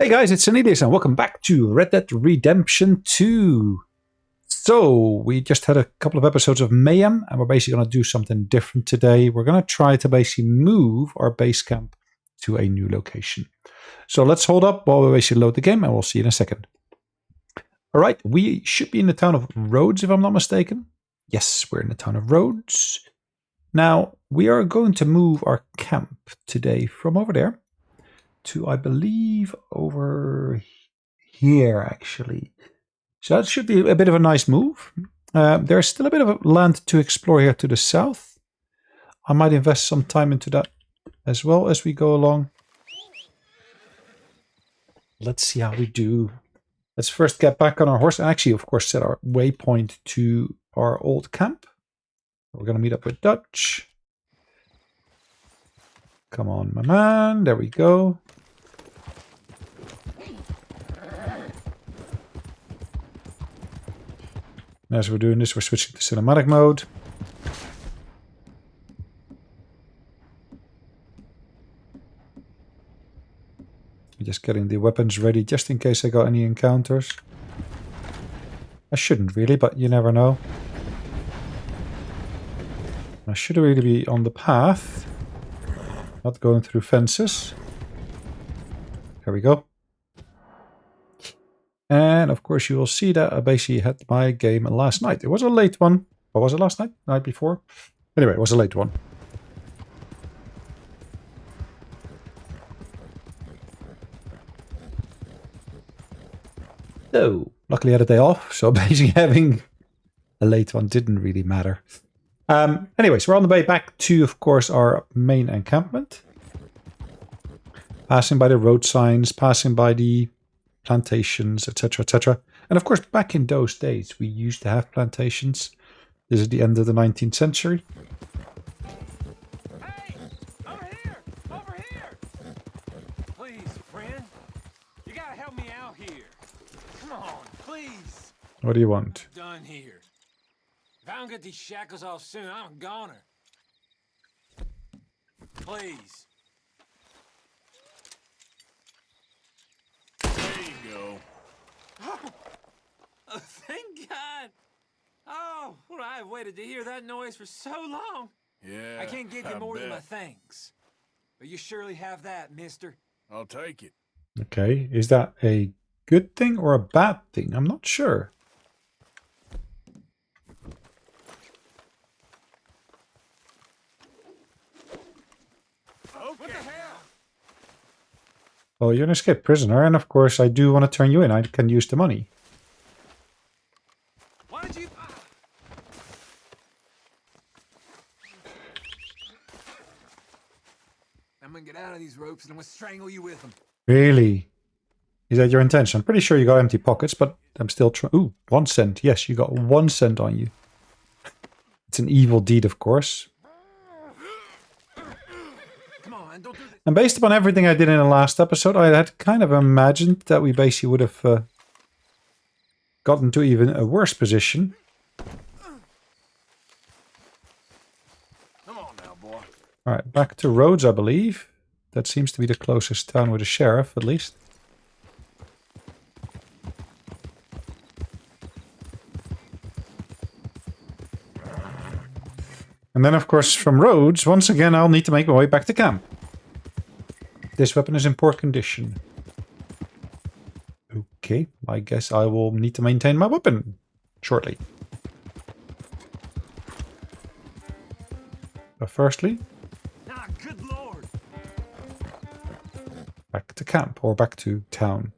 Hey guys, it's Sonelias and welcome back to Red Dead Redemption 2. So, we just had a couple of episodes of Mayhem and we're basically going to do something different today. We're going to try to basically move our base camp to a new location. So let's hold up while we basically load the game and we'll see you in a second. Alright, we should be in the town of Rhodes if I'm not mistaken. Yes, we're in the town of Rhodes. Now, we are going to move our camp today from over there to, I believe, over here, actually. So that should be a bit of a nice move. There's still a bit of land to explore here to the south. I might invest some time into that as well as we go along. Let's see how we do. Let's first get back on our horse and actually, of course, set our waypoint to our old camp. We're going to meet up with Dutch. Come on, my man. There we go. As we're doing this, we're switching to cinematic mode. Just getting the weapons ready just in case I got any encounters. I shouldn't really, but you never know. I should really be on the path, not going through fences. There we go. And of course you will see that I basically had my game last night. It was a late one. Or was it last night? Night before? Anyway, it was a late one. So, luckily I had a day off, so basically having a late one didn't really matter. Anyways, we're on the way back to, of course, our main encampment. Passing by the road signs, passing by the plantations, etc., etc. And of course, back in those days, we used to have plantations. This is the end of the 19th century. Hey! Over here! Over here! Please, friend. You gotta help me out here. Come on, please. What do you want? I'm done here. If I don't get these shackles off soon, I'm a goner. Please. There you go. Oh, thank God. Oh, well, I've waited to hear that noise for so long. Yeah, I can't give you more than my thanks. But you surely have that, mister. I'll take it. Okay, is that a good thing or a bad thing? I'm not sure. What the hell? Well, you're an escaped prisoner, and of course I do want to turn you in. I can use the money. Why did you... I'm gonna get out of these ropes and I'm gonna strangle you with them. Really? Is that your intention? I'm pretty sure you got empty pockets, but I'm still trying. Ooh, 1 cent. Yes, you got 1 cent on you. It's an evil deed, of course. Come on, don't do this. And based upon everything I did in the last episode, I had kind of imagined that we basically would have gotten to even a worse position. Come on now, boy. Alright, back to Rhodes, I believe. That seems to be the closest town with a sheriff, at least. And then, of course, from Rhodes, once again, I'll need to make my way back to camp. This weapon is in poor condition. Okay, I guess I will need to maintain my weapon shortly. But firstly, Ah, good lord. back to camp, or back to town.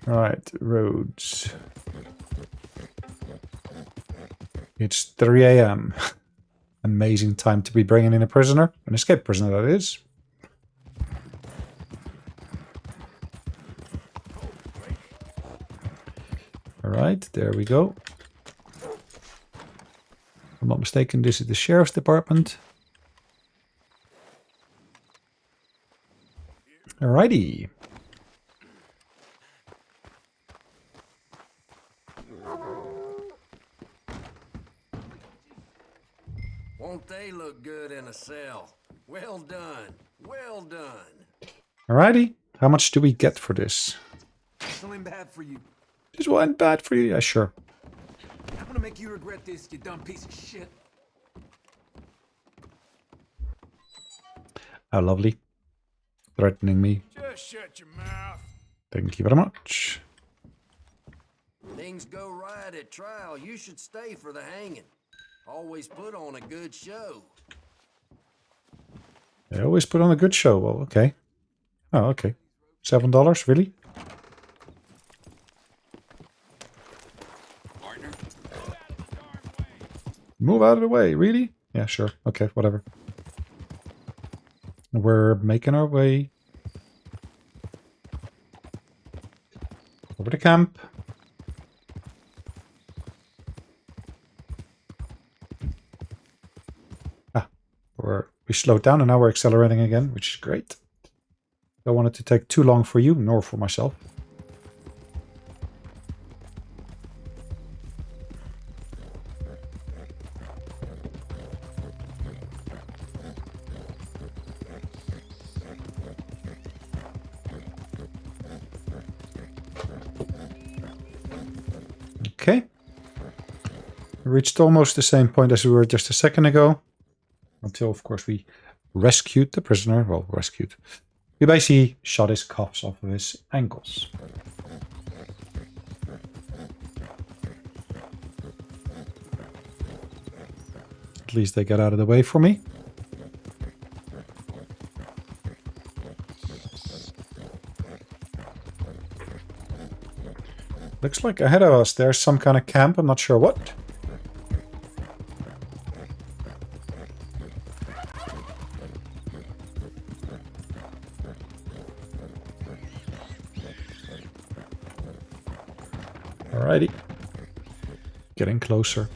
Right, Rhodes. It's 3 a.m. Amazing time to be bringing in a prisoner. An escaped prisoner, that is. Alright, there we go. If I'm not mistaken, this is the sheriff's department. Alrighty. Won't they look good in a cell? Well done. Well done. Alrighty. How much do we get for this? Something bad for you. This wasn't bad for you? Yeah, sure. I'm gonna make you regret this, you dumb piece of shit. How lovely. Threatening me. Just shut your mouth. Thank you very much. Things go right at trial. You should stay for the hanging. Always put on a good show. They always put on a good show. Well, okay. Oh, okay. $7, really? Partner. Move out of the way, really? Yeah, sure. Okay, whatever. We're making our way over the camp. We slowed down and now we're accelerating again, which is great. Don't want it to take too long for you, nor for myself. Okay. We reached almost the same point as we were just a second ago. Until, of course, we rescued the prisoner. Well, rescued. We basically shot his cuffs off of his ankles. At least they got out of the way for me. Looks like ahead of us there's some kind of camp. I'm not sure what. Alrighty. Getting closer.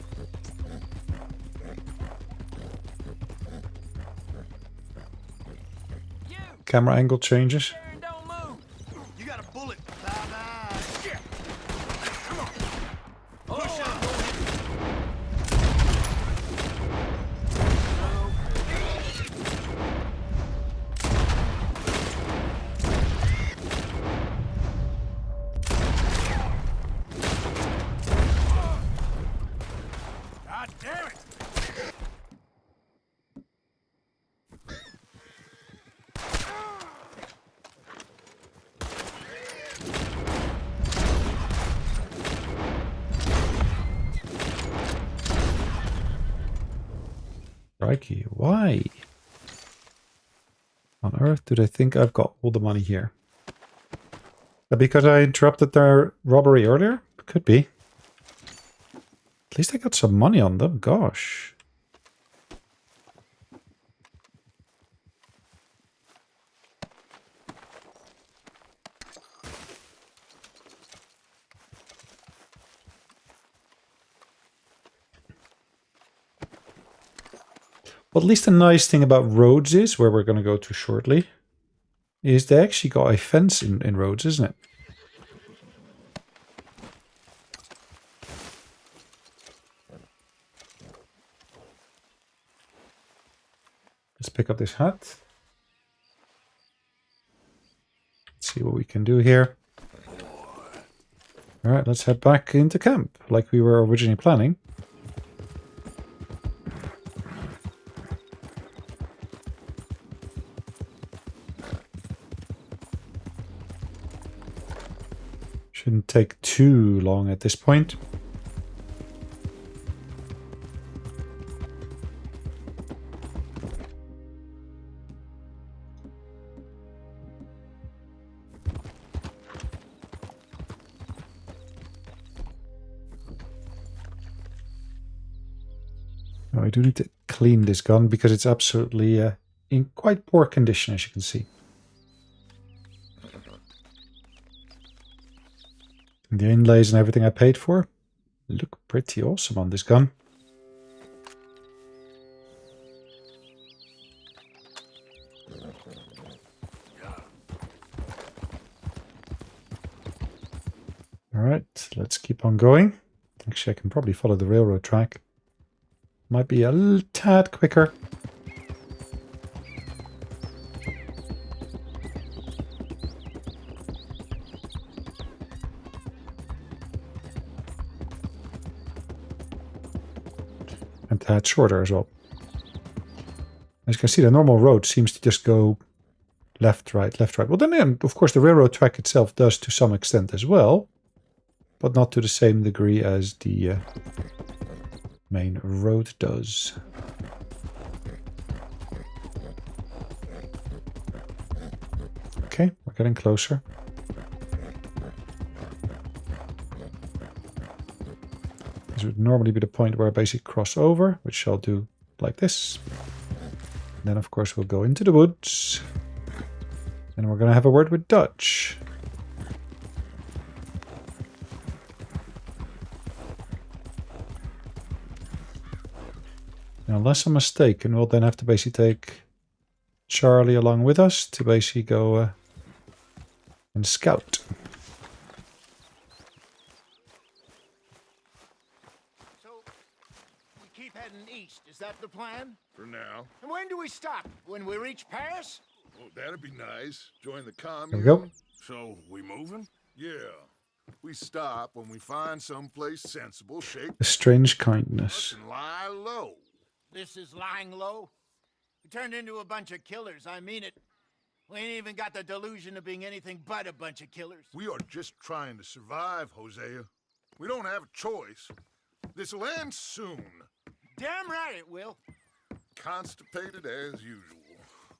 Camera angle changes. Don't move. You got a bullet. Shit. Come on. Push up. God damn it. Crikey, why? On earth do they think I've got all the money here? Because I interrupted their robbery earlier? Could be. At least I got some money on them, gosh. Well, at least the nice thing about Rhodes is, where we're going to go to shortly, is they actually got a fence in Rhodes, isn't it? Let's pick up this hat. Let's see what we can do here. Alright, let's head back into camp, like we were originally planning. Shouldn't take too long at this point. Now I do need to clean this gun because it's absolutely in quite poor condition, as you can see. The inlays and everything I paid for look pretty awesome on this gun. Alright, let's keep on going. Actually, I can probably follow the railroad track. Might be a little tad quicker. shorter as well. As you can see, the normal road seems to just go left, right, left, right. Well, then, of course, the railroad track itself does to some extent as well, but not to the same degree as the main road does. Okay, we're getting closer. This would normally be the point where I basically cross over, which I'll do like this. And then, of course, we'll go into the woods. And we're going to have a word with Dutch. Now, unless I'm mistaken, we'll then have to basically take Charlie along with us to basically go and scout. So, we keep heading east, is that the plan? For now. And when do we stop? When we reach Paris? Oh, that'd be nice. Join the There commune. we go. So, we moving? Yeah. We stop when we find someplace sensible, shake A strange us kindness. and lie low. This is lying low. We turned into a bunch of killers, I mean it. We ain't even got the delusion of being anything but a bunch of killers. We are just trying to survive, Hosea. We don't have a choice. This'll end soon. Damn right it will. Constipated as usual.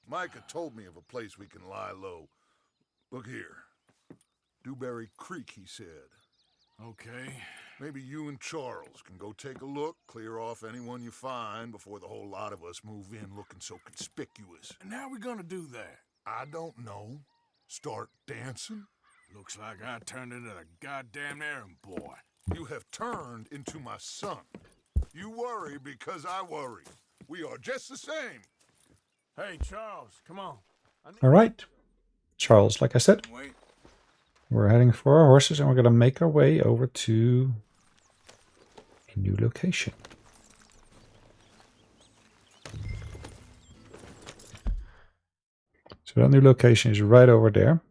Micah told me of a place we can lie low. Look here. Dewberry Creek, he said. Okay. Maybe you and Charles can go take a look, clear off anyone you find before the whole lot of us move in looking so conspicuous. And how we gonna do that? I don't know. Start dancing? Looks like I turned into the goddamn errand boy. You have turned into my son. You worry because I worry. We are just the same. Hey, Charles, come on. All right. Charles, like I said, Wait. we're heading for our horses and we're going to make our way over to a new location. So that new location is right over there.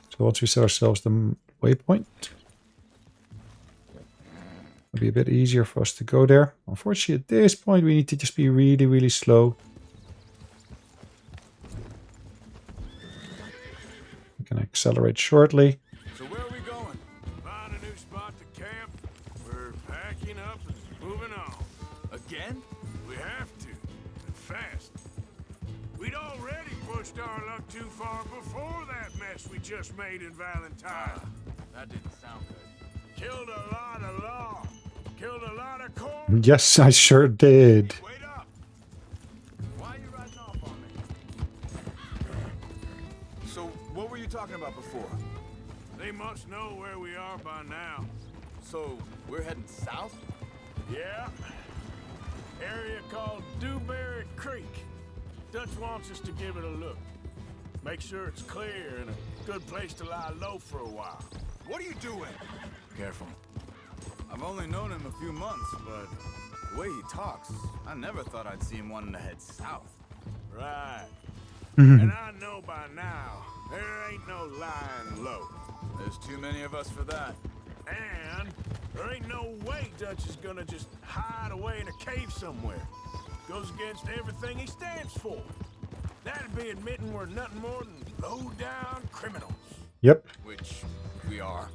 So once we set ourselves the waypoint, it'll be a bit easier for us to go there. Unfortunately, at this point, we need to just be really, really slow. We can accelerate shortly. So where are we going? Find a new spot to camp. We're packing up and moving on. Again? We have to. And fast. We'd already pushed our luck too far before that mess we just made in Valentine. That didn't sound good. Killed a lot of law. Killed a lot of corn. Yes, I sure did. Wait up. Why are you riding off on me? So, what were you talking about before? They must know where we are by now. So, we're heading south? Yeah. Area called Dewberry Creek. Dutch wants us to give it a look. Make sure it's clear and a good place to lie low for a while. What are you doing? Careful. I've only known him a few months, but the way he talks, I never thought I'd see him wanting to head south. Right. And I know by now, there ain't no lying low. There's too many of us for that. And there ain't no way Dutch is gonna just hide away in a cave somewhere. Goes against everything he stands for. That'd be admitting we're nothing more than low-down criminals. Yep, Which we are.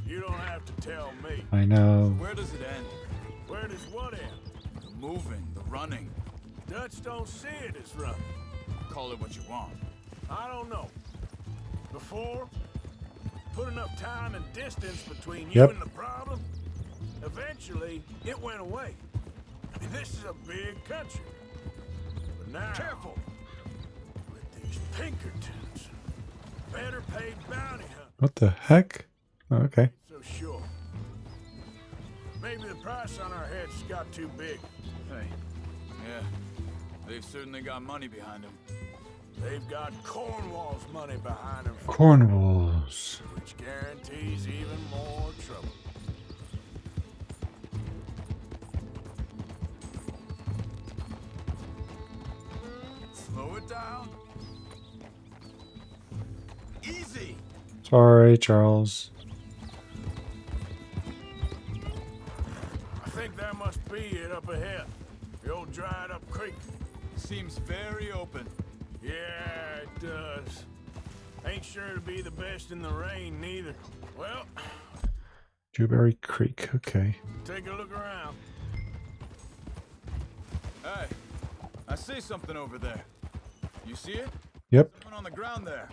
You don't have to tell me. I know. Where does it end? Where does what end? The moving, the running. Dutch don't see it as running. Call it what you want. I don't know. Before, put enough time and distance between you Yep. and the problem. Eventually, it went away. I mean, this is a big country. But now, Careful! with these Pinkertons, better paid bounty hunters, What the heck? Oh, okay. so sure. Maybe the price on our heads got too big. Hey. Yeah. They've certainly got money behind them. They've got Cornwall's money behind them, Cornwalls. which guarantees even more trouble. Slow it down. Easy. Sorry, Charles. I think there must spearhead up ahead. The old dried up creek. Seems very open. Yeah, it does. Ain't sure to be the best in the rain, neither. Well, Dewberry Creek, okay. take a look around. Hey, I see something over there. You see it? Yep. Someone on the ground there.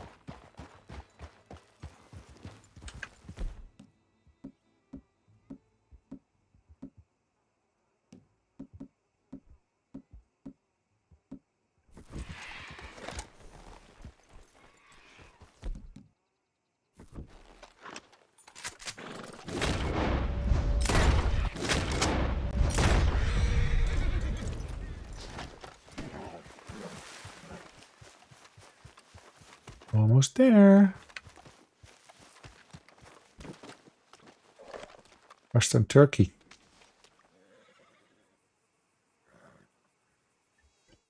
Almost there. Western Turkey.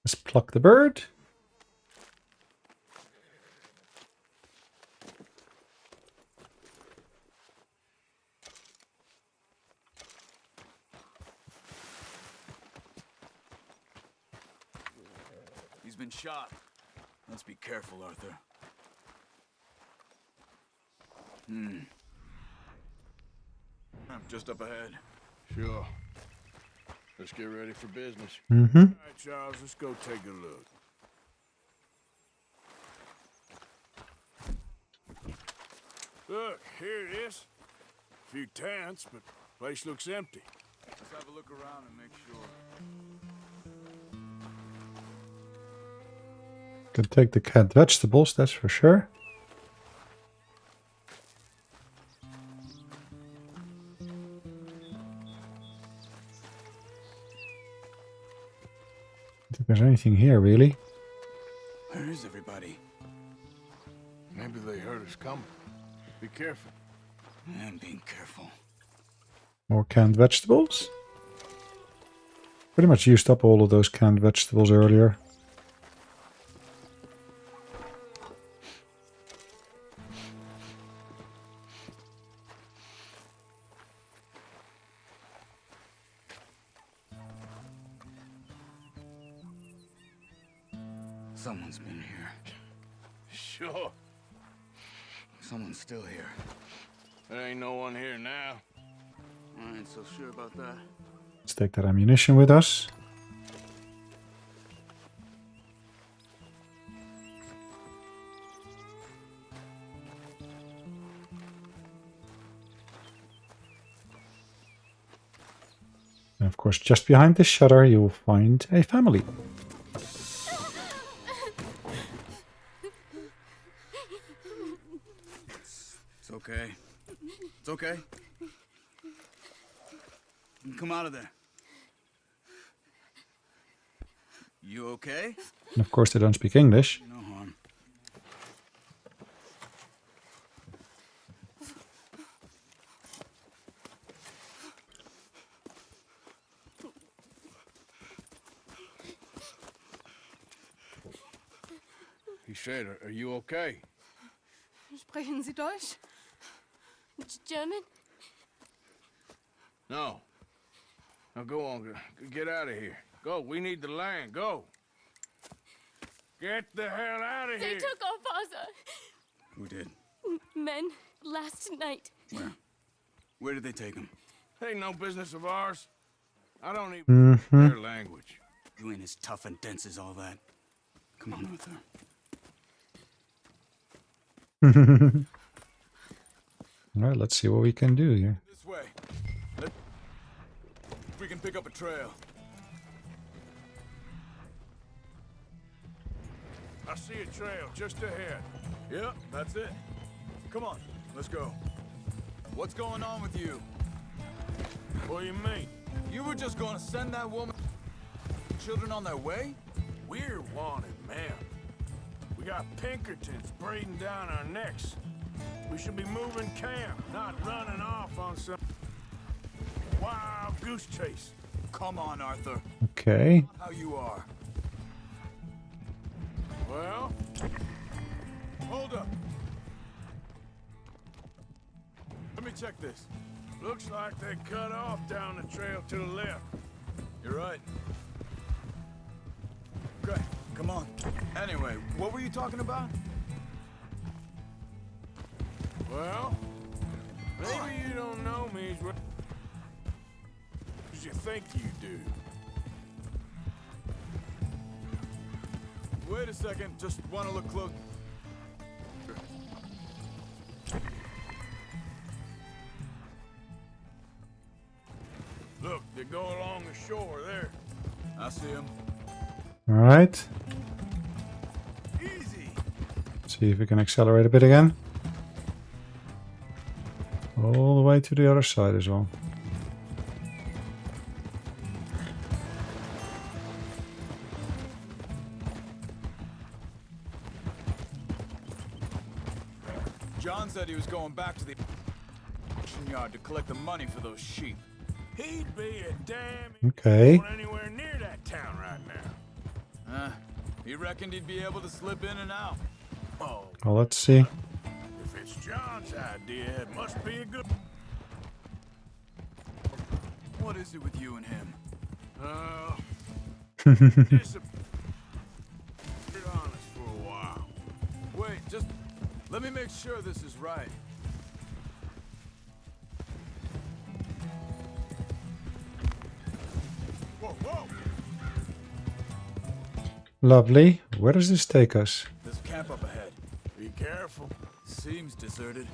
Let's pluck the bird. He's been shot. Let's be careful, Arthur. Just up ahead. Sure. Let's get ready for business. Mm-hmm. All right, Charles, let's go take a look. Look, here it is. A few tents, but place looks empty. Let's have a look around and make sure. Can take the canned vegetables, that's for sure. Don't think there's anything here, really. Where is everybody? Maybe they heard us coming. Be careful. I'm being careful. More canned vegetables. Pretty much used up all of those canned vegetables earlier. Someone's been here. Sure. Someone's still here. There ain't no one here now. I ain't so sure about that. Let's take that ammunition with us. And of course, just behind this shutter, you will find a family. It's okay. It's okay. Come out of there. You okay? And of course, they don't speak English. No harm. He said, are you okay? Sprechen Sie Deutsch? German? No. Now go on, get out of here. Go, we need the land, go. Get the hell out of They here. took our father. Who did? Men, last night. Where? Where did they take him? Ain't no business of ours. I don't even their language. You ain't as tough and dense as all that. Come on, Arthur. Alright, let's see what we can do here. This way. We can pick up a trail. I see a trail just ahead. Yep, that's it. Come on, let's go. What's going on with you? What do you mean? You were just going to send that woman and children on their way? We're wanted, man. We got Pinkertons breathing down our necks. We should be moving camp, not running off on some wild goose chase. Come on, Arthur. Okay. How you are. Well, Hold up. Let me check this. looks like they cut off down the trail to the left. You're right. Okay, come on. Anyway, what were you talking about? Well, maybe you don't know me as you think you do. Wait a second, just want to look close. Look, they go along the shore there. I see him. Alright. Easy. See if we can accelerate a bit again. All the way to the other side as well. John said he was going back to the auction yard to collect the money for those sheep. He'd be a damn Okay. going anywhere near that town right now. He reckoned he'd be able to slip in and out. Oh, Well, let's see. if it's John's idea, it must be a good. What is it with you and him? Disappeared on us for a while. Wait, just let me make sure this is right. Whoa, whoa! Lovely. Where does this take us? There's a camp up ahead. Be careful. Seems deserted.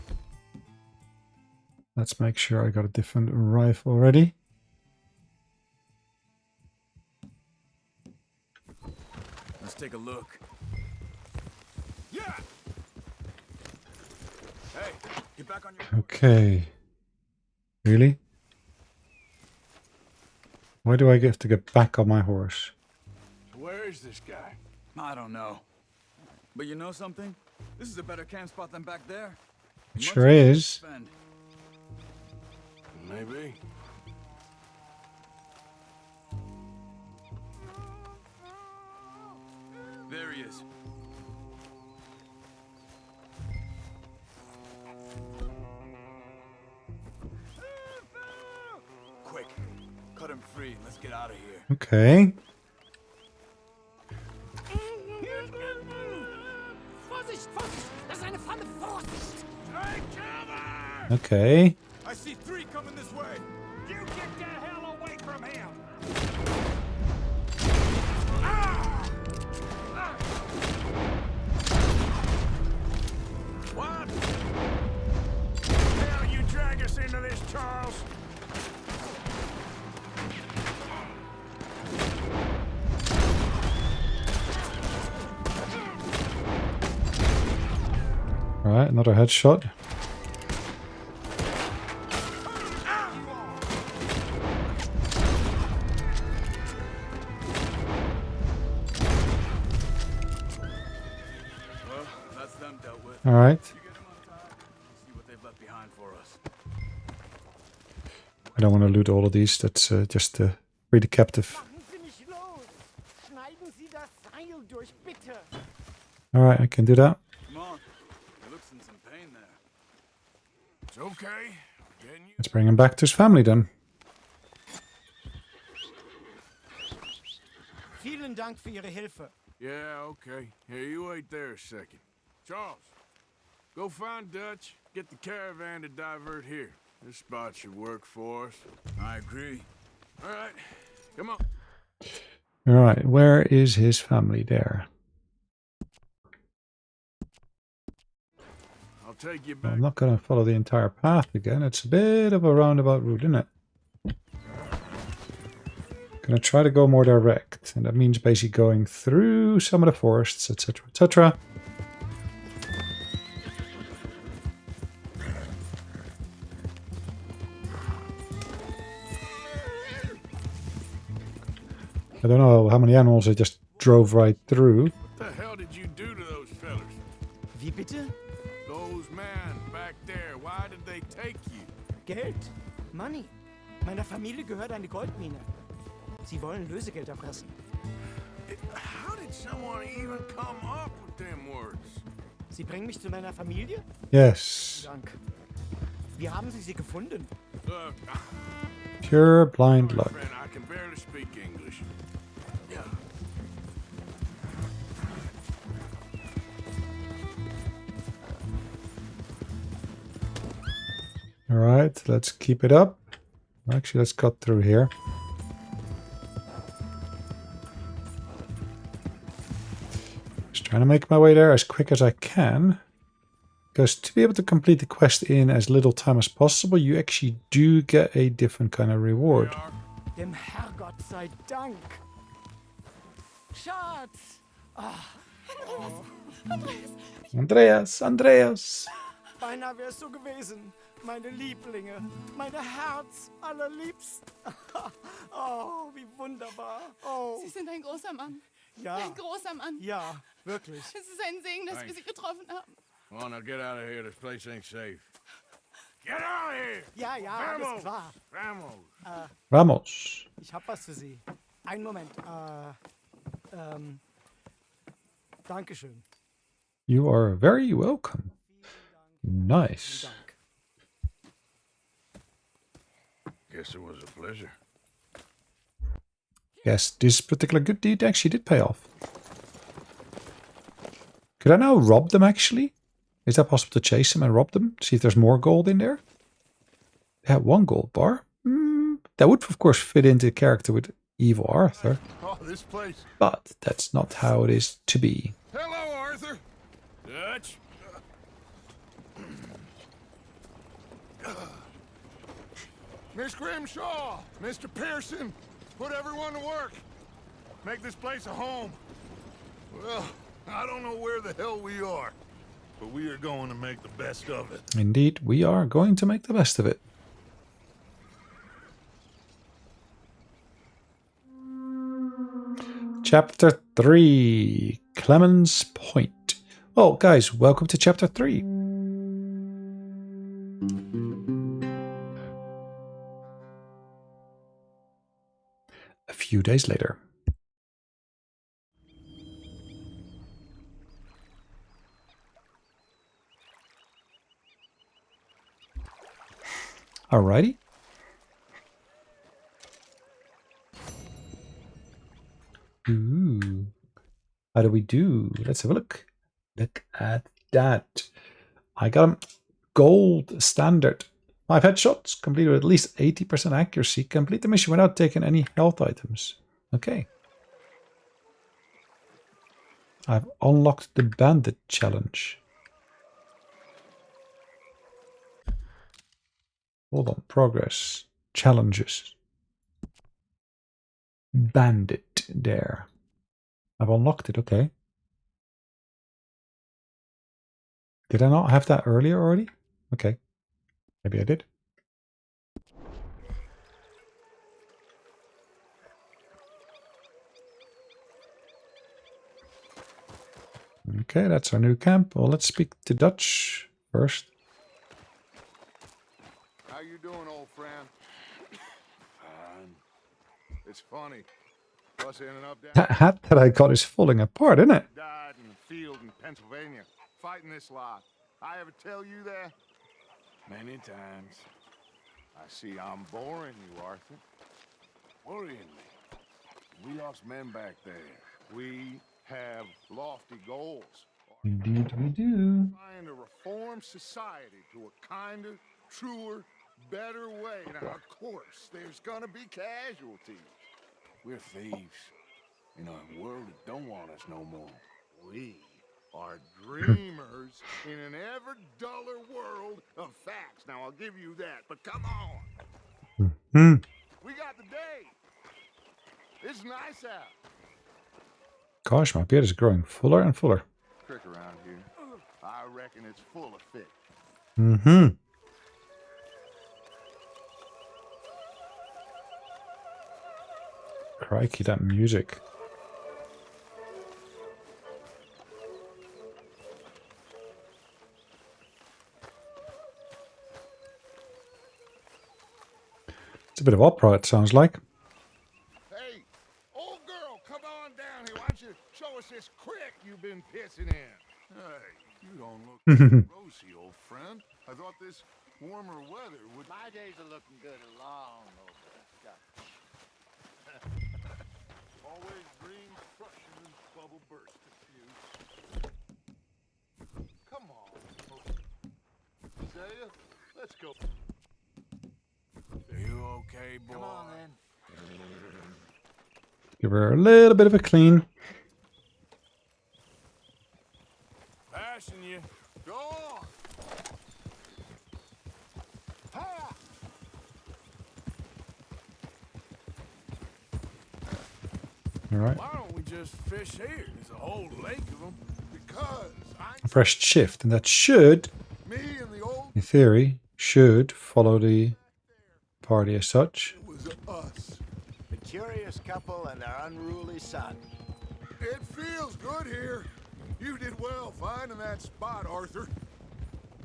Let's make sure I got a different rifle ready. Let's take a look. Yeah. Hey, get back on your... Okay. Really? Why do I have to get back on my horse? Where is this guy? I don't know. But you know something? This is a better camp spot than back there. Much Sure more to is. spend. Maybe. There he is. Quick, cut him free and let's get out of here. Okay. Vorsicht, Vorsicht! Das ist eine Falle! Vorsicht! Take cover! Okay. I see 3 coming this way. You get the hell away from him! What? Hell, you drag us into this, Charles? Alright, another headshot. Well, that's them dealt with. Alright. You get them untied. See what they've left behind for us. I don't want to loot all of these. That's just free the captive. Machen Sie nicht los! Schneiden Sie das Seil durch, bitte! Alright, I can do that. Come on. He looks in some pain there. It's okay. Getting you. Let's bring him back to his family then. Vielen Dank für Ihre Hilfe. Yeah, okay. Here, you wait there a second. Charles, go find Dutch. Get the caravan to divert here. This spot should work for us. I agree. All right, come on. Alright, where is his family there? I'll take you Well, back. I'm not going to follow the entire path again. It's a bit of a roundabout route, isn't it? Gonna try to go more direct, and that means basically going through some of the forests, etc., etc. I don't know how many animals I just drove right through. What the hell did you do to those fellers? Wie bitte? Those men back there, why did they take you? Geld. Money. Meiner Familie gehört eine Goldmine. Sie wollen Lösegeld erpressen. How did someone even come up with them words? Sie bringen mich zu meiner Familie? Yes. Dank. Wie haben Sie sie gefunden? Look, Pure blind my luck. friend, I can barely speak English. Alright, let's keep it up. Actually, let's cut through here. Just trying to make my way there as quick as I can. Because to be able to complete the quest in as little time as possible, you actually do get a different kind of reward. Dem Herrgott sei Dank. Schatz! Andreas! Beinahe wär's so gewesen. Meine Lieblinge, meine Herz allerliebsten. Oh, wie wunderbar. Oh, Sie sind ein großer Mann. ja, Ein großer Mann. ja, wirklich. Es ist ein Segen, dass wir Sie getroffen haben. Come on, now get out of here. This place ain't safe. Get out of here! Ja, ja, alles klar. Vamos! Vamos! Ich hab was für Sie. Einen Moment. Dankeschön. You are very welcome. Nice. Dank. Guess it was a pleasure. Yes, this particular good deed actually did pay off. Could I now rob them actually? Is that possible to chase them and rob them? See if there's more gold in there? They had 1 gold bar. That would of course fit into the character with Evil Arthur. Oh, this place. But that's not how it is to be. Hello, Arthur. Dutch? Miss Grimshaw, Mr. Pearson, put everyone to work. Make this place a home. Well, I don't know where the hell we are, but we are going to make the best of it. Indeed, we are going to make the best of it. Chapter 3, Clemens Point. Well, guys, welcome to Chapter 3. A few days later. Alrighty. Ooh. How do we do? Let's have a look. Look at that. I got him gold standard. 5 headshots, completed with at least 80% accuracy. Complete the mission without taking any health items. Okay. I've unlocked the bandit challenge. Hold on, progress. Challenges. Bandit there. I've unlocked it, okay. Did I not have that earlier already? Okay. Maybe I did. Okay, that's our new camp. Well, let's speak to Dutch first. How you doing, old friend? It's funny. Us ending up down That hat that I got is falling apart, isn't it? died in the field in Pennsylvania, fighting this lot. I ever tell you that? Many times. I see I'm boring you, Arthur. Worrying me. We lost men back there. We have lofty goals. Indeed we do. Trying to reform society to a kinder, truer, better way. Now, of course, there's gonna be casualties. We're thieves. In a world that don't want us no more. We are dreamers in an ever duller world of facts. Now, I'll give you that, but come on. We got the day. It's nice out. Gosh, my beard is growing fuller and fuller. Crick around here. I reckon it's full of fish. Crikey, that music. It's a bit of opera, it sounds like. Hey, old girl, come on down here. Why don't you show us this crick you've been pissing in? Hey, you don't look rosy, old friend. I thought this warmer weather would... My days are looking good along over. Always green, crushing, and bubble burst disputes. Come on, Isaiah, let's go. Okay, boy. Come on, then. Give her a little bit of a clean. Passing you. Go on. All right. Why don't we just fish here? There's a whole lake of them. Because Fresh shift, and that should, me and the old in theory, should follow the party as such. it was us. The curious couple and their unruly son. It feels good here. You did well finding that spot, Arthur.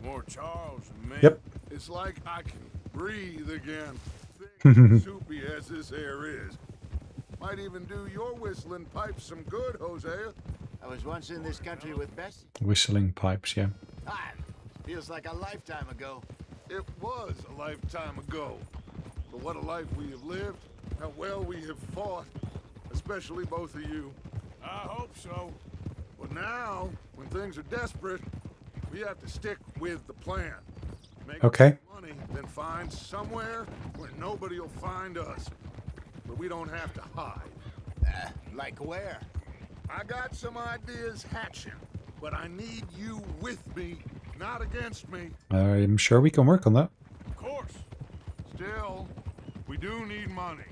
More Charles and me. Yep. It's like I can breathe again. Thick and soupy as this air is. Might even do your whistling pipes some good, Hosea. I was once in this country with Bessie. Whistling pipes, yeah. Ah, feels like a lifetime ago. It was a lifetime ago. But what a life we have lived. How well we have fought. Especially both of you. I hope so. But now, when things are desperate, we have to stick with the plan. Make Okay. more money, then find somewhere where nobody will find us. Where we don't have to hide. Like where? I got some ideas hatching, but I need you with me, not against me. I'm sure we can work on that. Of course. Still, we do need money.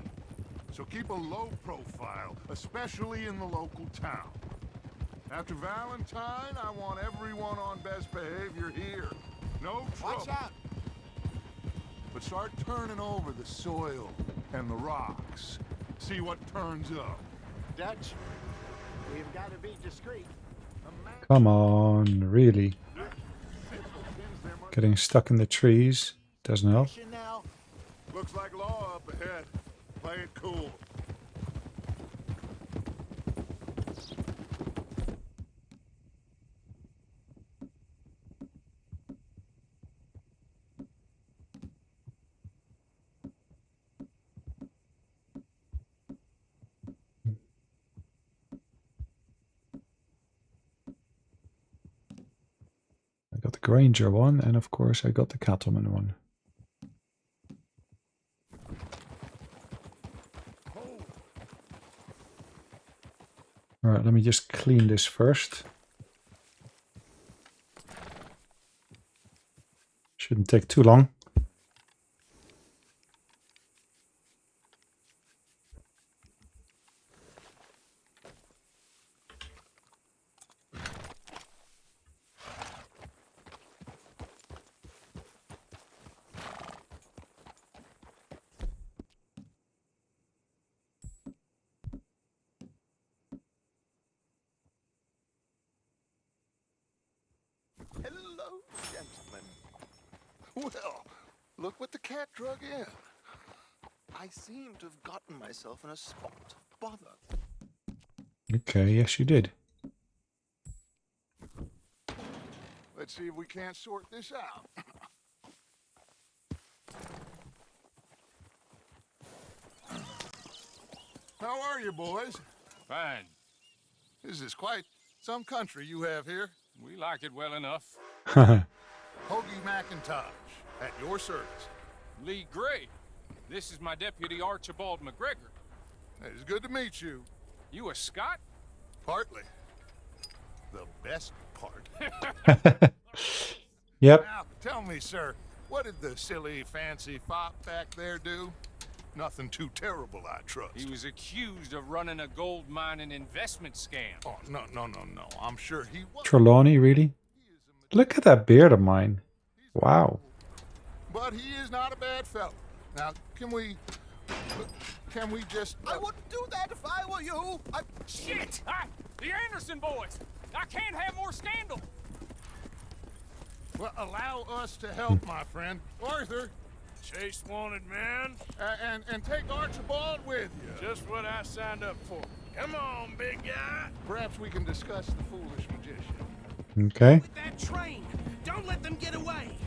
So keep a low profile, especially in the local town. After Valentine, I want everyone on best behavior here. No trouble. Watch out! But start turning over the soil and the rocks. See what turns up. Dutch, we've got to be discreet. Come on, really. Getting stuck in the trees doesn't help. Fishing now? Looks like law up ahead. Play it cool. I got the Granger one, and of course I got the Cattleman one. Alright, let me just clean this first. Shouldn't take too long. Hello, gentlemen. Well, look what the cat drug in. I seem to have gotten myself in a spot of bother. Okay, yes you did. Let's see if we can't sort this out. How are you, boys? Fine. This is quite some country you have here. We like it well enough. Hoagie McIntosh, at your service. Lee Gray. This is my deputy Archibald McGregor. It's good to meet you. You a Scot? Partly. The best part. Yep. Now, tell me, sir, what did the silly, fancy fop back there do? Nothing too terrible, I trust. He was accused of running a gold mining investment scam. Oh, no. I'm sure he was. Trelawney, really? Look at that beard of mine. Wow. But he is not a bad fellow. Now, can we just... I wouldn't do that if I were you. Shit! The Anderson boys! I can't have more scandal! Well, allow us to help, my friend. Arthur, Chase wanted man. and take Archibald with you. Just what I signed up for. Come on, big guy. Perhaps we can discuss the foolish magician. Okay. With that train! Don't let them get away!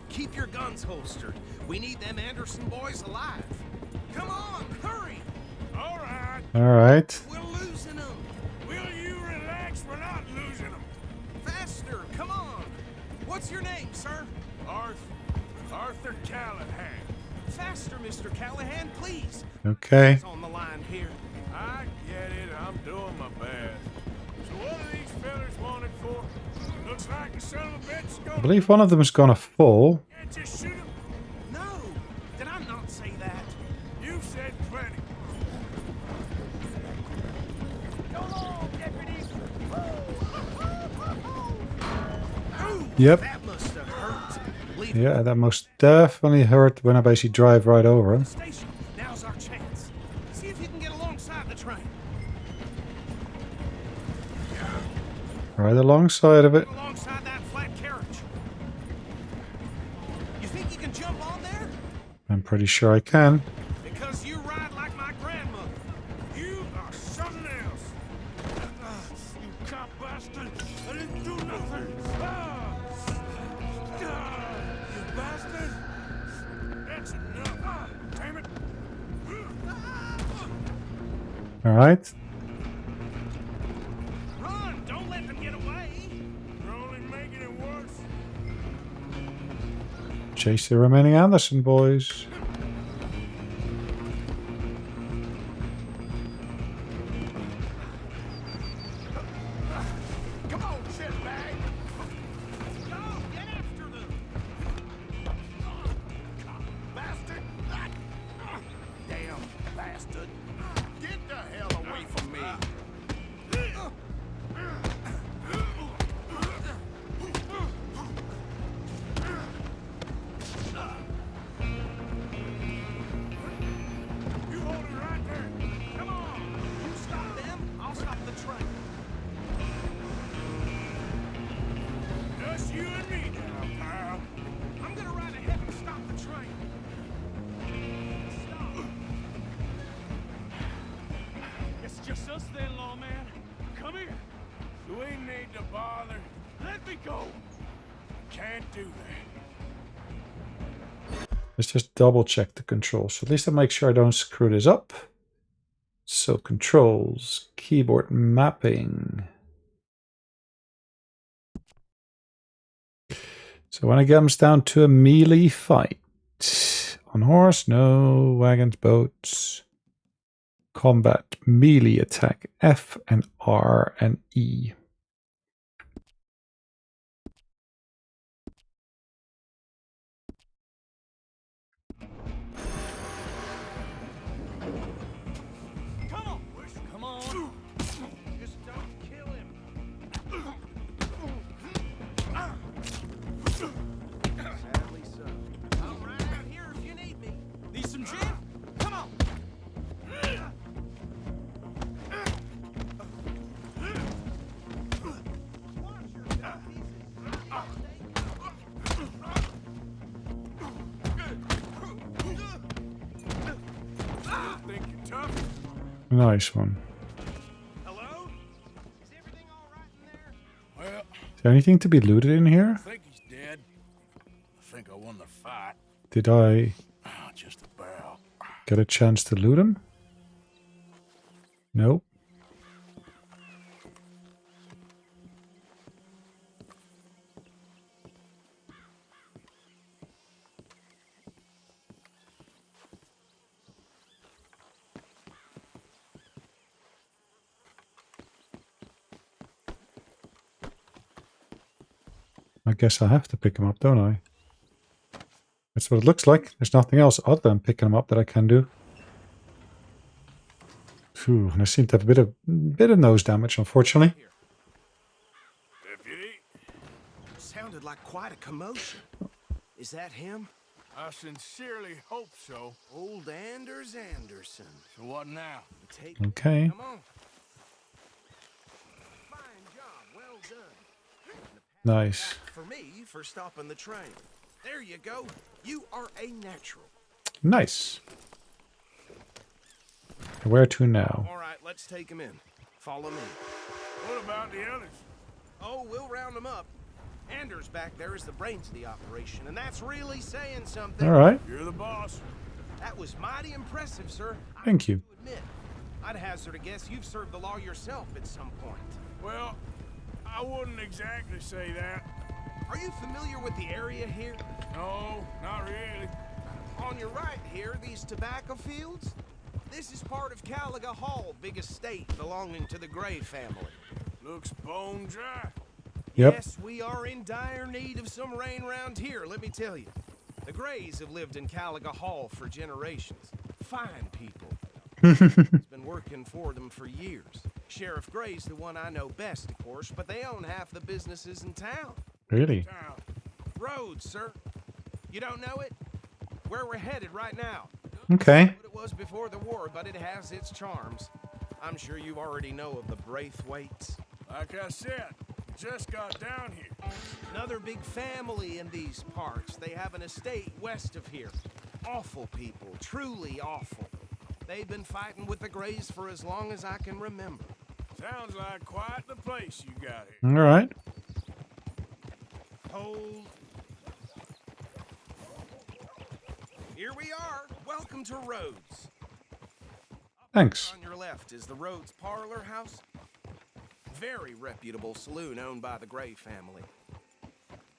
Keep your guns holstered. We need them Anderson boys alive. Come on, hurry! All right. Alright. We're losing them! Will you relax? We're not losing them. Faster, come on! What's your name, sir? Arthur Callahan. Faster, Mr. Callahan, please. Okay. It's on the line here. I get it. I'm doing my best. So what are these fellas wanted for? Looks like the son of a bitch is I gonna... believe one of them is gonna fall. Can't just shoot him. No, did I not say that? You've said plenty. Yep. That must have hurt. Leave Yeah, that most definitely hurt when I basically drive right over him. the station. Now's our chance. See if you can get alongside the train. Right alongside of it. Get alongside that flat carriage. You think you can jump on there? I'm pretty sure I can. Because you ride like my grandmother. You are something else. You cop bastard. I didn't do nothing. You bastard. That's enough. Damn it. Alright. Run! Don't let them get away. You're only making it worse. Chase the remaining Anderson boys. Come on, shitbag! Go! Get after them! Bastard! Damn bastard! Get the hell away from me! You hold it right there. Come on! You stop them, I'll stop the train. Just you and me now, pal. I'm gonna ride ahead and stop the train. Stop. It's just us then, lawman. Come here. Do we need to bother? Let me go. Can't do that. Let's just double check the controls. So at least I make sure I don't screw this up. So controls, keyboard mapping. So when it comes down to a melee fight. On horse, no. Wagons, boats. Combat, melee attack, F and R and E. Come on. Come on. Just don't kill him. Sadly so. I'll ride out here if you need me. Need some gin? Come on. Watch yourself, Think you're tough? Nice one. Hello? Is everything all right in there? Well, Is there anything to be looted in here? I think he's dead. I think I won the fight. Did I Just about. get a chance to loot him? Nope. I guess I have to pick him up, don't I? That's what it looks like. There's nothing else other than picking him up that I can do. Phew, and I seem to have a bit of nose damage, unfortunately. Deputy, Sounded like quite a commotion. Is that him? I sincerely hope so. Old Anders Anderson. So what now? Take Okay. Come on. Fine job. Well done. Nice. For me, for stopping the train. There you go. You are a natural. Nice. Where to now? All right, let's take him in. Follow me. What about the others? Oh, we'll round them up. Anders back there is the brains of the operation, and that's really saying something. All right. You're the boss. That was mighty impressive, sir. Thank you. I admit, I'd hazard a guess you've served the law yourself at some point. Well, I wouldn't exactly say that. Are you familiar with the area here? No, not really. On your right here, these tobacco fields. This is part of Caliga Hall, big estate belonging to the Gray family. Looks bone dry. Yep. Yes, we are in dire need of some rain around here, let me tell you. The Grays have lived in Caliga Hall for generations. Fine people. It's been working for them for years. Sheriff Gray's the one I know best, of course, but they own half the businesses in town. Really? Roads, sir. You don't know it? Where we're headed right now. Okay. What it was before the war, but it has its charms. I'm sure you already know of the Braithwaites. Like I said, just got down here. Another big family in these parts. They have an estate west of here. Awful people, truly awful. They've been fighting with the Grays for as long as I can remember. Sounds like quite the place you got here. All right. Hold. Here we are. Welcome to Rhodes. Thanks. On your left is the Rhodes Parlor House. Very reputable saloon owned by the Gray family.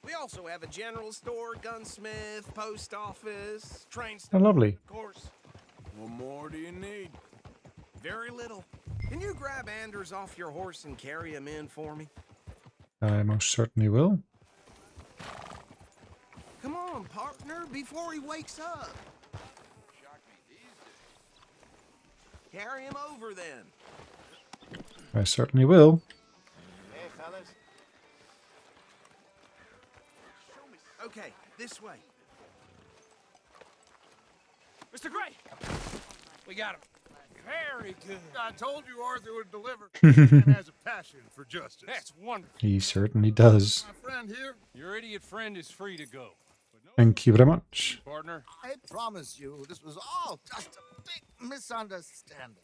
We also have a general store, gunsmith, post office, train Oh, station, lovely. of course. What more do you need? Very little. Can you grab Anders off your horse and carry him in for me? I most certainly will. Come on, partner, before he wakes up. Carry him over then. I certainly will. Hey, fellas. Okay, this way. Mr. Gray! We got him. Very good. I told you Arthur would deliver. And has a passion for justice. That's wonderful. He certainly does. My friend here. Your idiot friend is free to go. But no, Thank you very much. partner. I promise you, this was all just a big misunderstanding.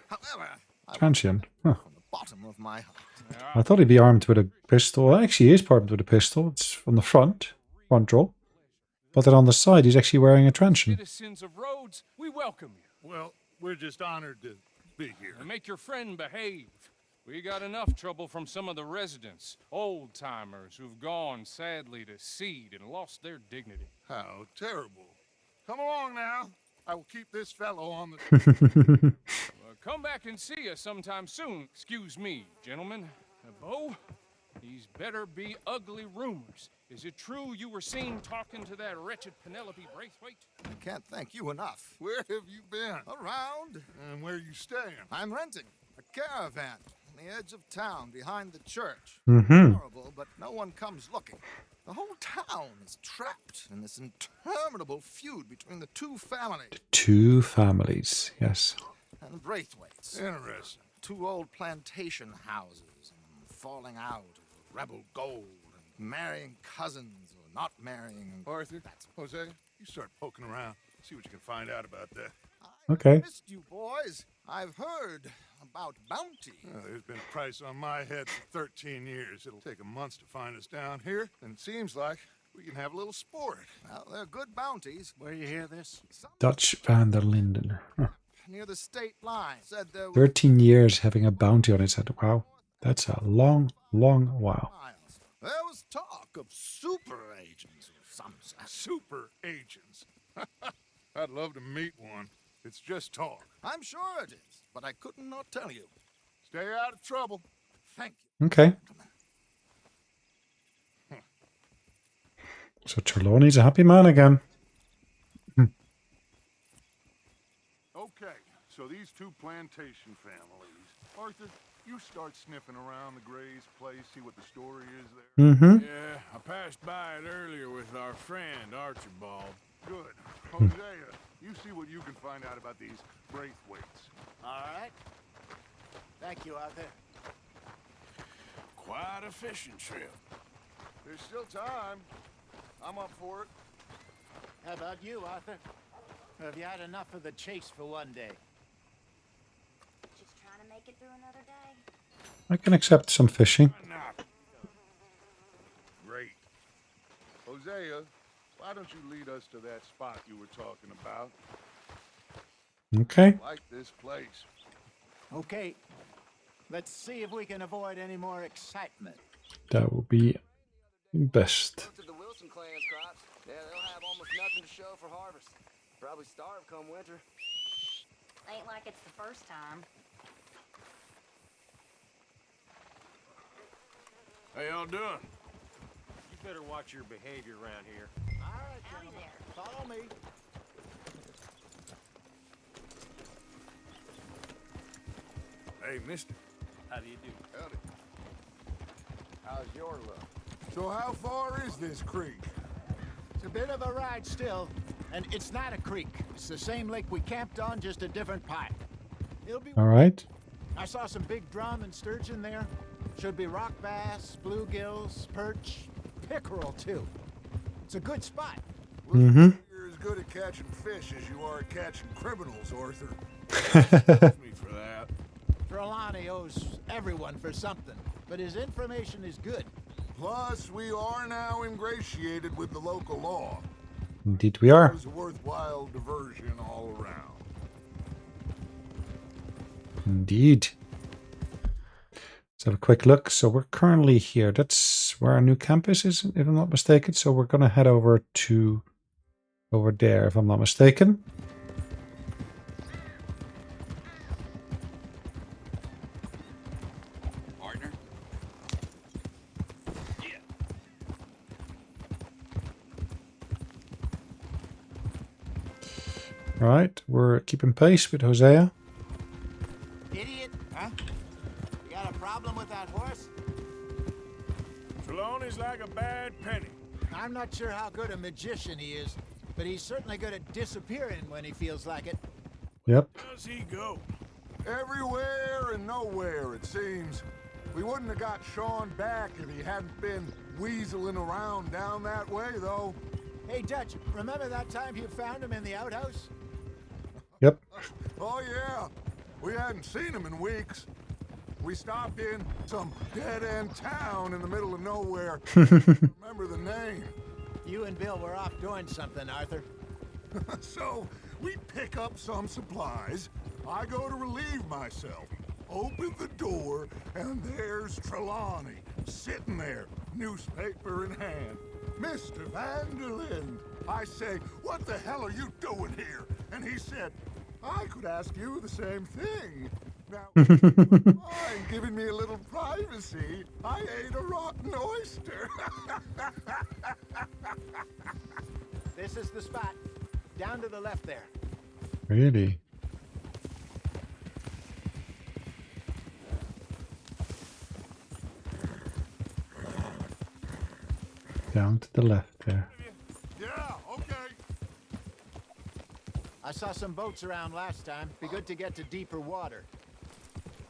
However, Transient. Huh. from the bottom of my heart, I thought he'd be armed with a pistol. Actually, he is armed with a pistol. It's on the front roll. But then on the side, he's actually wearing a truncheon. Citizens of Rhodes, we welcome you. Well, we're just honored to be here. And make your friend behave. We got enough trouble from some of the residents, old-timers who've gone, sadly, to seed and lost their dignity. How terrible. Come along now. I will keep this fellow on the... Come back and see us sometime soon. Excuse me, gentlemen. Bo, these better be ugly rumors. Is it true you were seen talking to that wretched Penelope Braithwaite? I can't thank you enough. Where have you been? Around, And where you staying? I'm renting a caravan on the edge of town behind the church. Mm-hmm. Horrible, but no one comes looking. The whole town is trapped in this interminable feud between the two families. Two families, yes. And Braithwaites. Interesting. Two old plantation houses and falling out of rebel gold and marrying cousins or not marrying. Arthur, Jose, you start poking around. See what you can find out about that. Okay. Missed you boys. I've heard about bounty. There's been a price on my head for 13 years. It'll take a month to find us down here, and it seems like we can have a little sport. Well, they're good bounties. Where you hear this? Some Dutch van der Linden. Huh. near the state line said there were 13 years having a bounty on its head. Wow. That's a long, long while. miles. There was talk of super agents of some sort. Super agents. I'd love to meet one. It's just talk. I'm sure it is, but I couldn't not tell you. Stay out of trouble. Thank you. Okay. So Trelawney's a happy man again. Okay, so these two plantation families. Arthur, you start sniffing around the Gray's place, see what the story is there. Mm-hmm. Yeah, I passed by it earlier with our friend Archibald. Good. Hosea, you see what you can find out about these Braithwaites. All right. Thank you, Arthur. Quite a fishing trip. There's still time. I'm up for it. How about you, Arthur? Or have you had enough of the chase for one day? Just trying to make it through another day. I can accept some fishing. Why not? Great. Hosea, why don't you lead us to that spot you were talking about? Okay. I like this place. Okay. Let's see if we can avoid any more excitement. That would be best. To the Wilson clan's crops, yeah, they'll have almost nothing to show for harvest. Probably starve come winter. Ain't like it's the first time. How y'all doing? You better watch your behavior around here. All right, Howdy gentlemen. there. Follow me. Hey, mister. How do you do? Howdy. How's your luck? So how far is this creek? It's a bit of a ride still, and it's not a creek. It's the same lake we camped on, just a different pipe. It'll be. All right. I saw some big drum and sturgeon there. Should be rock bass, bluegills, perch, pickerel too. It's a good spot. Mm-hmm. You're as good at catching fish as you are at catching criminals, Arthur. Me for that. Trelawney owes everyone for something, but his information is good. Plus, we are now ingratiated with the local law. Indeed we are. It was a worthwhile diversion all around. Indeed. Let's have a quick look. So we're currently here. That's where our new campus is, if I'm not mistaken. So we're going to head over to over there, if I'm not mistaken. Partner? Right, we're keeping pace with Hosea. Idiot, huh? You got a problem with that horse? Trelawney's like a bad penny. I'm not sure how good a magician he is, but he's certainly good at disappearing when he feels like it. Yep. Does he go? Everywhere and nowhere, it seems. We wouldn't have got Sean back if he hadn't been weaseling around down that way, though. Hey, Dutch, remember that time you found him in the outhouse? Yep. Oh, yeah. We hadn't seen him in weeks. We stopped in some dead-end town in the middle of nowhere. Remember the name. You and Bill were off doing something, Arthur. So, we pick up some supplies. I go to relieve myself. Open the door, and there's Trelawney, sitting there, newspaper in hand. Mr. Vanderlyn. I say, what the hell are you doing here? And he said, I could ask you the same thing. Now, mind giving me a little privacy? I ate a rotten oyster. This is the spot. Down to the left there. Really? Down to the left there. Yeah, okay. I saw some boats around last time. Be good to get to deeper water.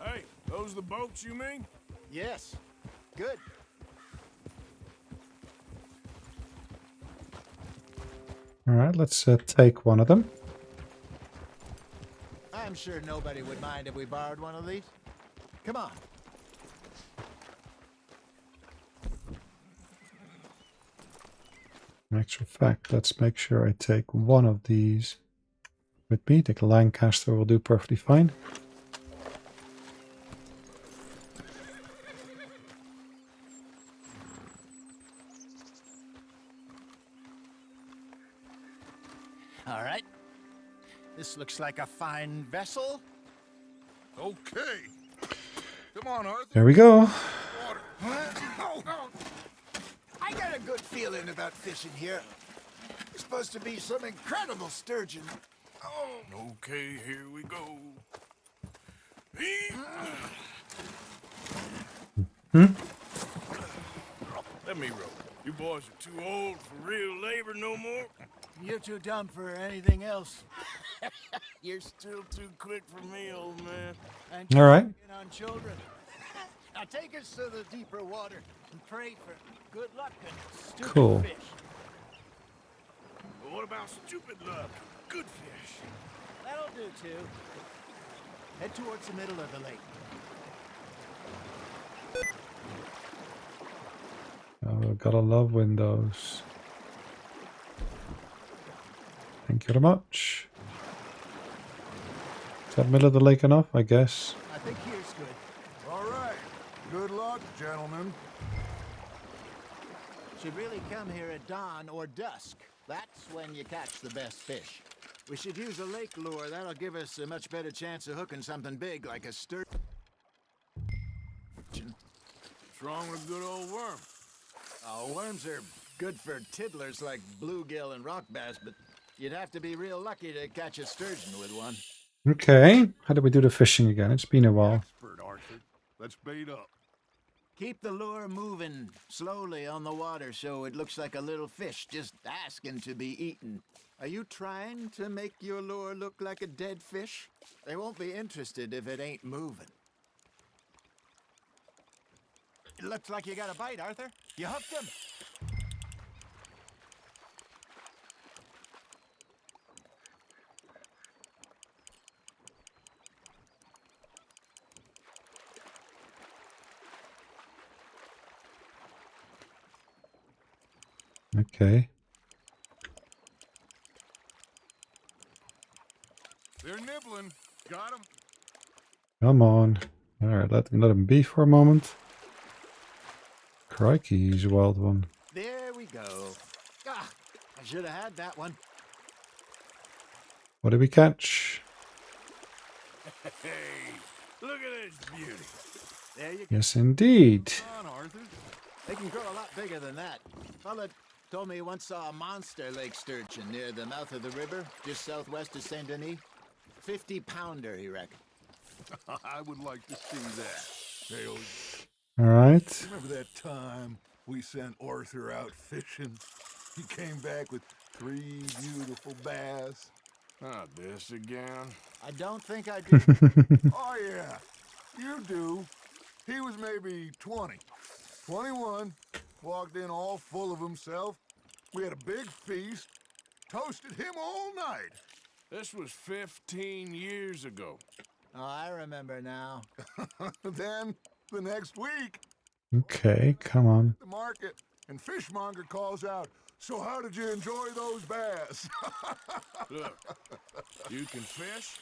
Hey, those the boats you mean? Yes. Good. All right, let's take one of them. I'm sure nobody would mind if we borrowed one of these. Come on. In actual fact, let's make sure I take one of these with me. Take a Lancaster will do perfectly fine. All right. This looks like a fine vessel. Okay. Come on, Arthur. There we go. Water. I got a good feeling about fishing here. There's supposed to be some incredible sturgeon. Okay, here we go. Let me row. You boys are too old for real labor no more. You're too dumb for anything else. You're still too quick for me, old man. And All right. picking on children. Now take us to the deeper water and pray for good luck and stupid Cool. fish. But what about stupid luck? Good fish. That'll do too. Head towards the middle of the lake. Oh, gotta love windows. Thank you very much. Is that middle of the lake enough? I guess. I think here's good. All right. Good luck, gentlemen. Should really come here at dawn or dusk. That's when you catch the best fish. We should use a lake lure. That'll give us a much better chance of hooking something big like a sturgeon. What's wrong with good old worm? Oh, worms are good for tiddlers like bluegill and rock bass, but you'd have to be real lucky to catch a sturgeon with one. Okay. How do we do the fishing again? It's been a while. Expert, Arthur. Let's bait up. Keep the lure moving slowly on the water so it looks like a little fish just asking to be eaten. Are you trying to make your lure look like a dead fish? They won't be interested if it ain't moving. It looks like you got a bite, Arthur. You hooked him. Okay. They're nibbling. Got 'em. Come on. Alright, let him be for a moment. Crikey, he's a wild one. There we go. Ah, I should have had that one. What did we catch? Hey, look at this beauty. There you go. Yes, indeed. Come on, Arthur. They can grow a lot bigger than that. Fella told me he once saw a monster lake sturgeon near the mouth of the river, just southwest of Saint Denis. 50-pounder, he reckoned. I would like to see that. Hey, Alright. remember that time we sent Arthur out fishing? He came back with 3 beautiful bass. Not this again. I don't think I do. Oh, yeah. You do. He was maybe 20. 21. Walked in all full of himself. We had a big feast. Toasted him all night. This was 15 years ago. Oh, I remember now. Then, the next week, Okay, come on. the market, and Fishmonger calls out, "So how did you enjoy those bass?" Look, you can fish,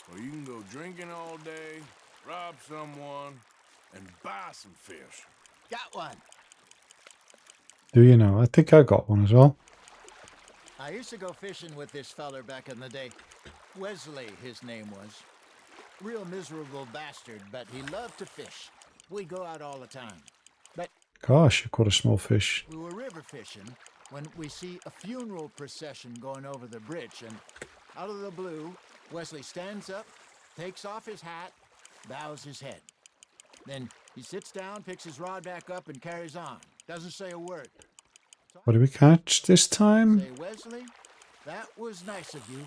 or you can go drinking all day, rob someone, and buy some fish. Got one. Do you know? I think I got one as well. I used to go fishing with this feller back in the day. Wesley, his name was. Real miserable bastard, but he loved to fish. We go out all the time. But Gosh, I caught a small fish. we were river fishing when we see a funeral procession going over the bridge, and out of the blue, Wesley stands up, takes off his hat, bows his head. Then he sits down, picks his rod back up, and carries on. Doesn't say a word. What did we catch this time? Say, Wesley, that was nice of you.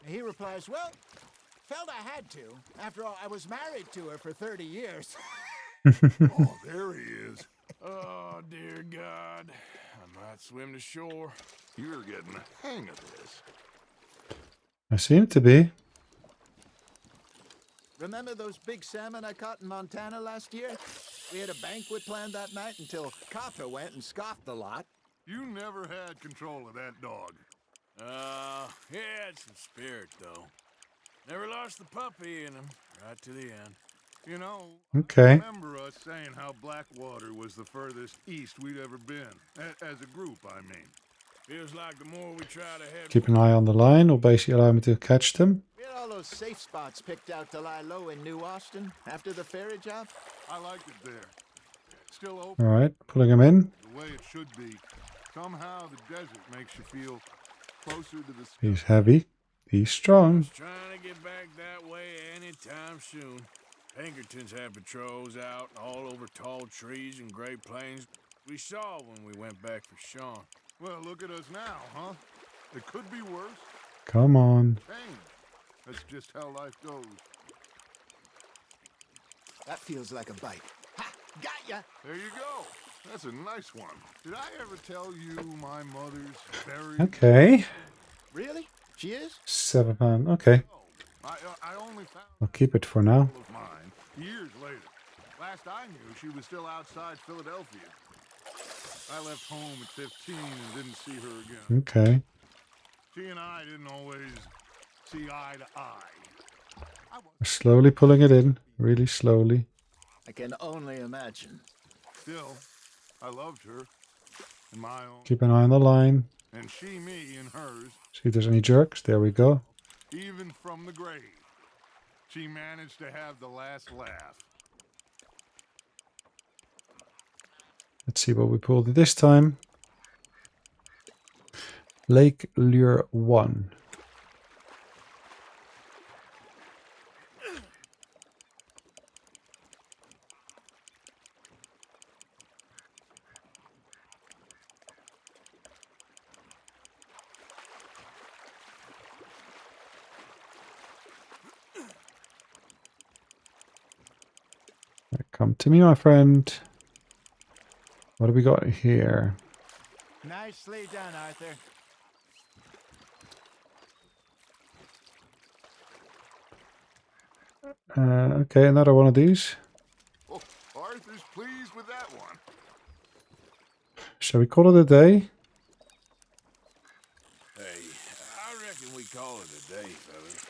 And he replies, well, felt I had to. After all, I was married to her for 30 years. Oh, there he is. Oh, dear God. I might swim to shore. You're getting the hang of this. I seem to be. Remember those big salmon I caught in Montana last year? We had a banquet planned that night until Copper went and scoffed the lot. You never had control of that dog. He had some spirit, though. Never lost the puppy in him, right to the end. You know, Okay. I remember us saying how Blackwater was the furthest east we'd ever been. As a group, I mean. Feels like the more we try to head... Keep an eye on the line, or basically allow me to catch them. We had all those safe spots picked out to lie low in New Austin after the ferry job. I liked it there. Still open Alright, pulling them in. the way it should be. Somehow the desert makes you feel closer to the sky. He's heavy. He's strong. Trying to get back that way anytime soon. Pinkertons had patrols out all over tall trees and Great Plains. We saw when we went back for Sean. Well, look at us now, huh? It could be worse. Come on. Dang. That's just how life goes. That feels like a bite. Ha! Got ya! There you go. That's a nice one. Did I ever tell you my mother's buried? Okay. Really? She is? £7. Okay. I only found I'll keep it for now. of mine years later. Last I knew, she was still outside Philadelphia. I left home at 15 and didn't see her again. Okay. She and I didn't always see eye to eye. We're slowly pulling it in. Really slowly. I can only imagine. Still, I loved her. In my own. Keep an eye on the line. And she me in hers. See if there's any jerks. There we go. Even from the grave. She managed to have the last laugh. Let's see what we pulled this time. Lake Lure 1. Come to me, my friend. What do we got here? Nicely done, Arthur. Okay, another one of these. Oh, Arthur's pleased with that one. Shall we call it a day? Hey, I reckon we call it a day, fellas.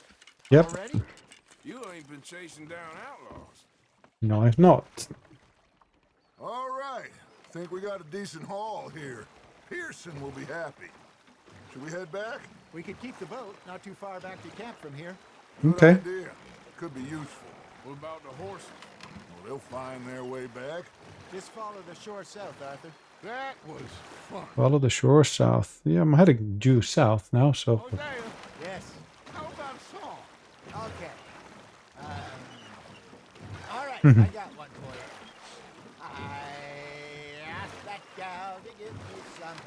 Yep. Already? You ain't been chasing down outlaws. No, I've not. All right. Think we got a decent haul here. Pearson will be happy. Should we head back? We could keep the boat not too far back to camp from here. Good Okay. idea. Could be useful. What about the horses? Well, they'll find their way back. Just follow the shore south, Arthur. That was fun. Follow the shore south. Yeah, I'm heading due south now, so... Hosea, Yes. how about a song? Okay. All right, I got one for you. I asked that gal to give me some.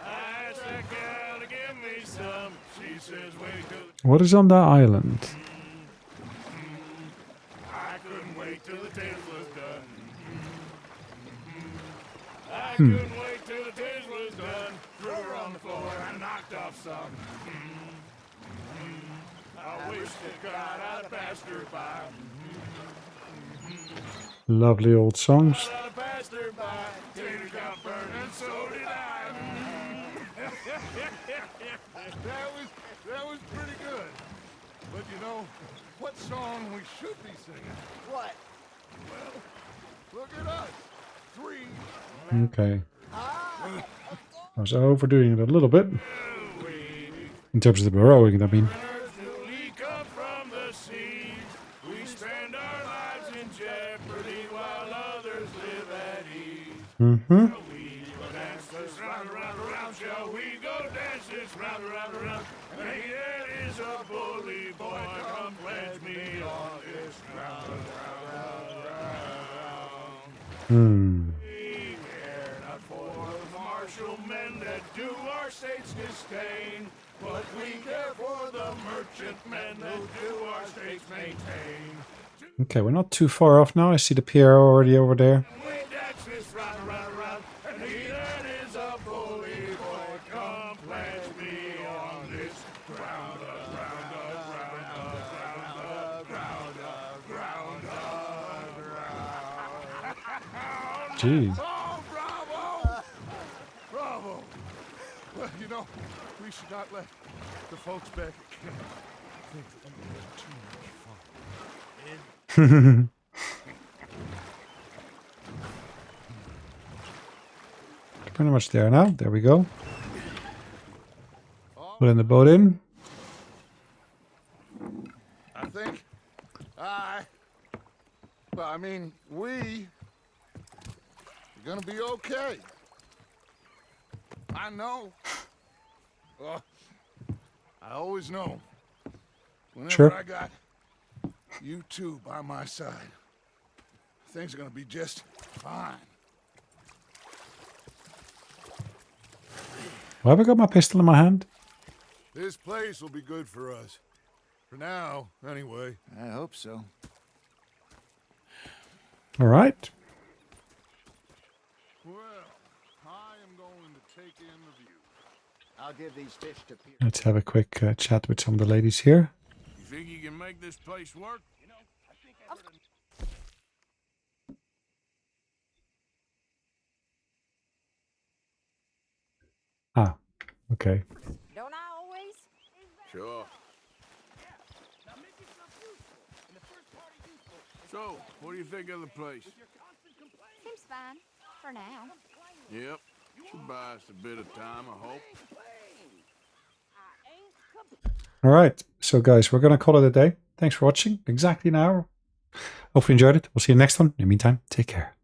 I asked that gal to give me some. She says, wait till What is on that island? I couldn't wait till the taste was done. I couldn't wait till the taste was done. Threw her on the floor and knocked off some. I wish that God I'd have passed her by. Lovely old songs. I'd have passed her by. Taters got burned and so did I. That was pretty good. But you know, what song we should be singing? What? Look at us. 3. Okay. I was overdoing it a little bit. In terms of the burrowing, I mean. Newly come from the seas. We spend our lives in jeopardy while others live at ease. Mm-hmm. We go dance this round, around, around. Shall we go dance this round, around, around? Hey, that is a bully boy. Come pledge me on this round, round, round. Hmm. We care not for the martial men that do our state's disdain, but we care for the merchantmen that do our state's maintain. Okay, we're not too far off now. I see the pier already over there. We dance this round, round, round, and he that is a bully boy, come pledge me on this ground, ground, ground, ground, ground, ground. Jeez. Oh, bravo! Bravo! Well, you know, we should not let the folks back at camp think that we had too much fun. Pretty much there now. There we go. Putting the boat in. I think I mean, we're gonna be okay. I know. I always know. Whenever Sure. I got you two by my side, things are gonna be just fine. Why have I got my pistol in my hand? This place will be good for us. For now, anyway. I hope so. All right. Well, I am going to take in the view. I'll give these fish to Pierce. Let's have a quick chat with some of the ladies here. You think you can make this place work? You know, I think I heard Ah, okay. Don't I always? Sure. So, what do you think of the place? Seems fine. For now. Yep. Should buy us a bit of time, I hope. Alright, so guys, we're going to call it a day. Thanks for watching. Exactly an hour. Hopefully you enjoyed it. We'll see you next one. In the meantime, take care.